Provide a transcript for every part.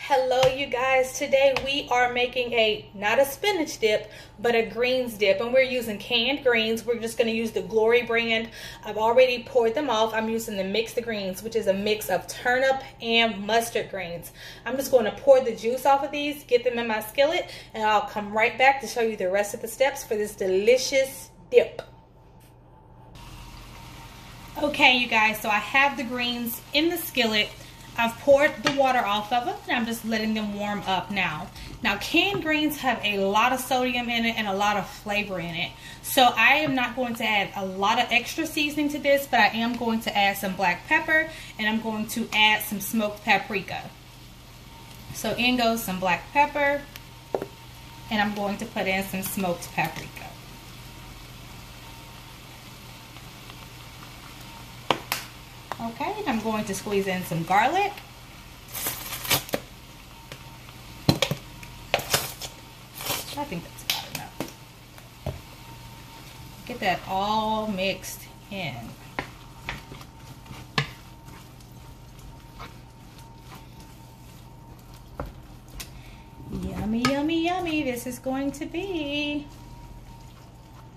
Hello you guys, today we are making not a spinach dip, but a greens dip, and we're using canned greens. We're just going to use the Glory brand. I've already poured them off. I'm using the mixed greens, which is a mix of turnip and mustard greens. I'm just going to pour the juice off of these, get them in my skillet, and I'll come right back to show you the rest of the steps for this delicious dip. Okay you guys, so I have the greens in the skillet. I've poured the water off of them and I'm just letting them warm up now. Now canned greens have a lot of sodium in it and a lot of flavor in it. So I am not going to add a lot of extra seasoning to this, but I am going to add some black pepper and I'm going to add some smoked paprika. So in goes some black pepper and I'm going to put in some smoked paprika. Okay, I'm going to squeeze in some garlic. I think that's about enough. Get that all mixed in. Yummy, yummy, yummy, this is going to be.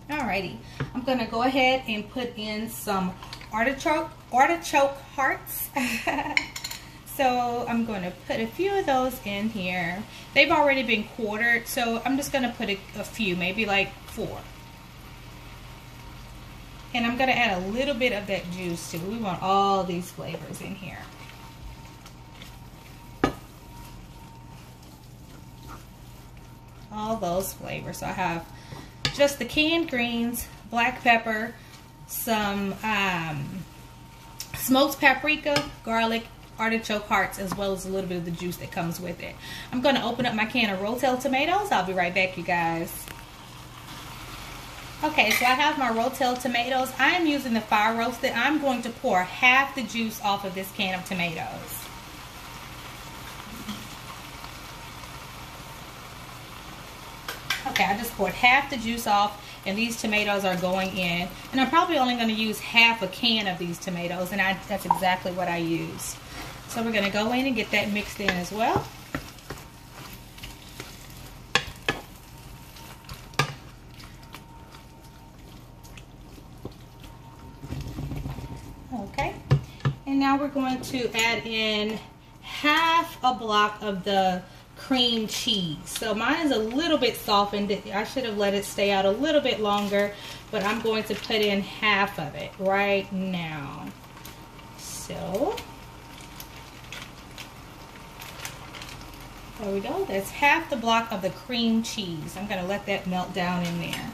Alrighty, I'm going to go ahead and put in some artichoke hearts. So I'm going to put a few of those in here. They've already been quartered, so I'm just going to put a few, maybe like 4. And I'm going to add a little bit of that juice too. We want all these flavors in here. All those flavors. So I have just the canned greens, black pepper, some smoked paprika, garlic, artichoke hearts, as well as a little bit of the juice that comes with it. I'm going to open up my can of Rotel tomatoes. I'll be right back, you guys. Okay, so I have my Rotel tomatoes. I am using the fire roasted. I'm going to pour half the juice off of this can of tomatoes. Okay, I just poured half the juice off. And these tomatoes are going in. And I'm probably only going to use half a can of these tomatoes. And that's exactly what I use. So we're going to go in and get that mixed in as well. Okay. And now we're going to add in half a block of the cream cheese. So mine is a little bit softened. I should have let it stay out a little bit longer, but I'm going to put in half of it right now. So there we go. That's half the block of the cream cheese. I'm going to let that melt down in there.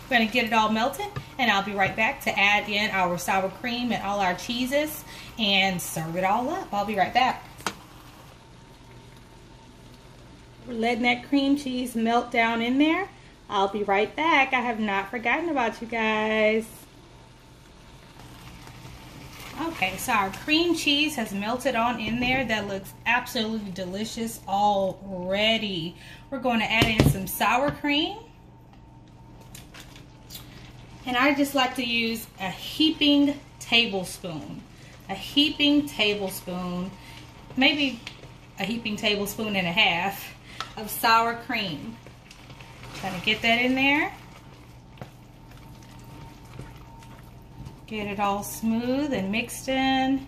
We're going to get it all melted and I'll be right back to add in our sour cream and all our cheeses and serve it all up. I'll be right back. We're letting that cream cheese melt down in there. I'll be right back. I have not forgotten about you guys. Okay, so our cream cheese has melted on in there. That looks absolutely delicious already. We're going to add in some sour cream. And I just like to use a heaping tablespoon. A heaping tablespoon, maybe a heaping tablespoon and a half of sour cream. Trying to get that in there. Get it all smooth and mixed in.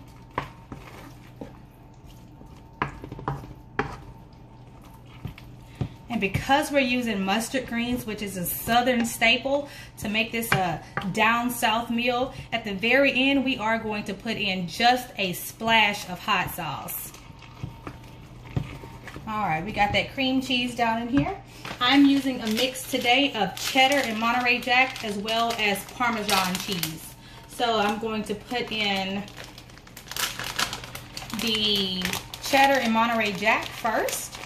And because we're using mustard greens, which is a southern staple, to make this a down south meal, at the very end we are going to put in just a splash of hot sauce. Alright, we got that cream cheese down in here. I'm using a mix today of cheddar and Monterey Jack as well as Parmesan cheese. So I'm going to put in the cheddar and Monterey Jack first.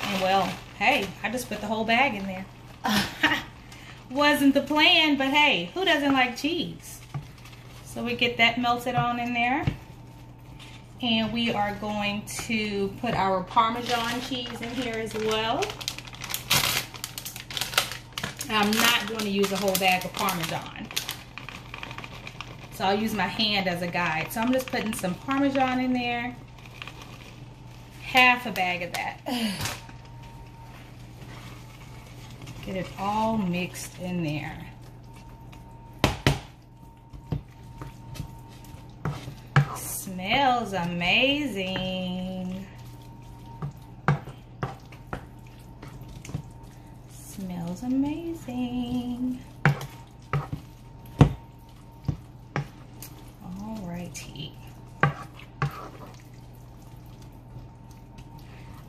And well, hey, I just put the whole bag in there. Wasn't the plan, but hey, who doesn't like cheese? So we get that melted on in there. And we are going to put our Parmesan cheese in here as well. I'm not going to use a whole bag of Parmesan. So I'll use my hand as a guide. So I'm just putting some Parmesan in there. Half a bag of that. Get it all mixed in there. Smells amazing. Smells amazing. Alrighty.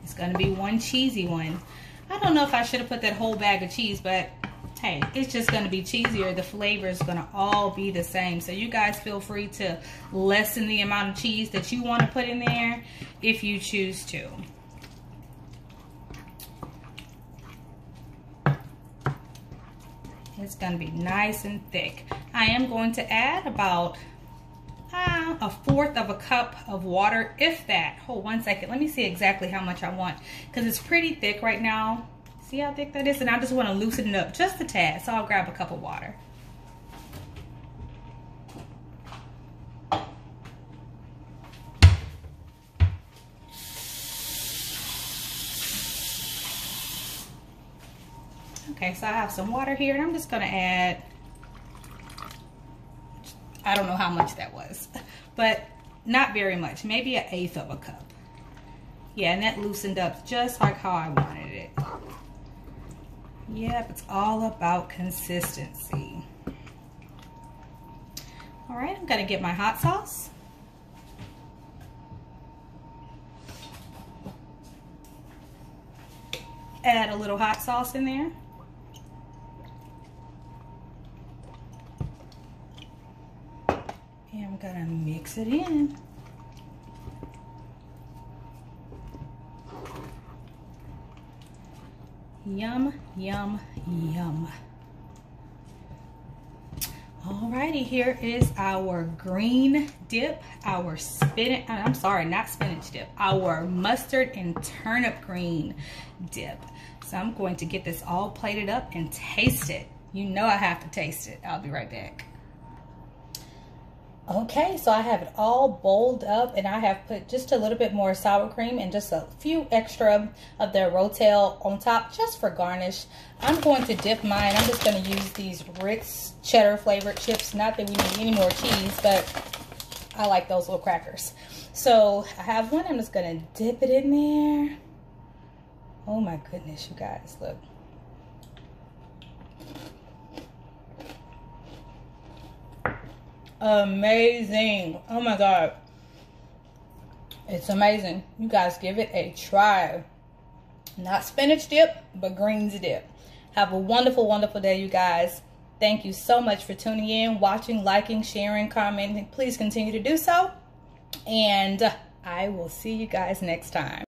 It's gonna be one cheesy one. I don't know if I should have put that whole bag of cheese, but hey, it's just gonna be cheesier. The flavor is gonna all be the same. So you guys feel free to lessen the amount of cheese that you want to put in there if you choose to. It's gonna be nice and thick. I am going to add about a fourth of a cup of water, if that. Hold 1 second. Let me see exactly how much I want, because it's pretty thick right now. See how thick that is? And I just want to loosen it up just a tad. So I'll grab a cup of water. Okay, so I have some water here, and I'm just going to add, I don't know how much that was, but not very much, maybe 1/8 of a cup. Yeah, and that loosened up just like how I wanted it. Yep, it's all about consistency. All right, I'm gonna get my hot sauce. Add a little hot sauce in there. And I'm gonna mix it in. Yum, yum, yum. Alrighty, here is our green dip, our spinach, I'm sorry, not spinach dip, our mustard and turnip green dip. So I'm going to get this all plated up and taste it. You know I have to taste it. I'll be right back. Okay, so I have it all bowled up, and I have put just a little bit more sour cream and just a few extra of the Rotel on top just for garnish. I'm going to dip mine. I'm just going to use these Ritz cheddar flavored chips. Not that we need any more cheese, but I like those little crackers. So I have one. I'm just going to dip it in there. Oh my goodness, you guys, look. Amazing. Oh my God. It's amazing. You guys give it a try. Not spinach dip, but greens dip. Have a wonderful, wonderful day, you guys. Thank you so much for tuning in, watching, liking, sharing, commenting. Please continue to do so. And I will see you guys next time.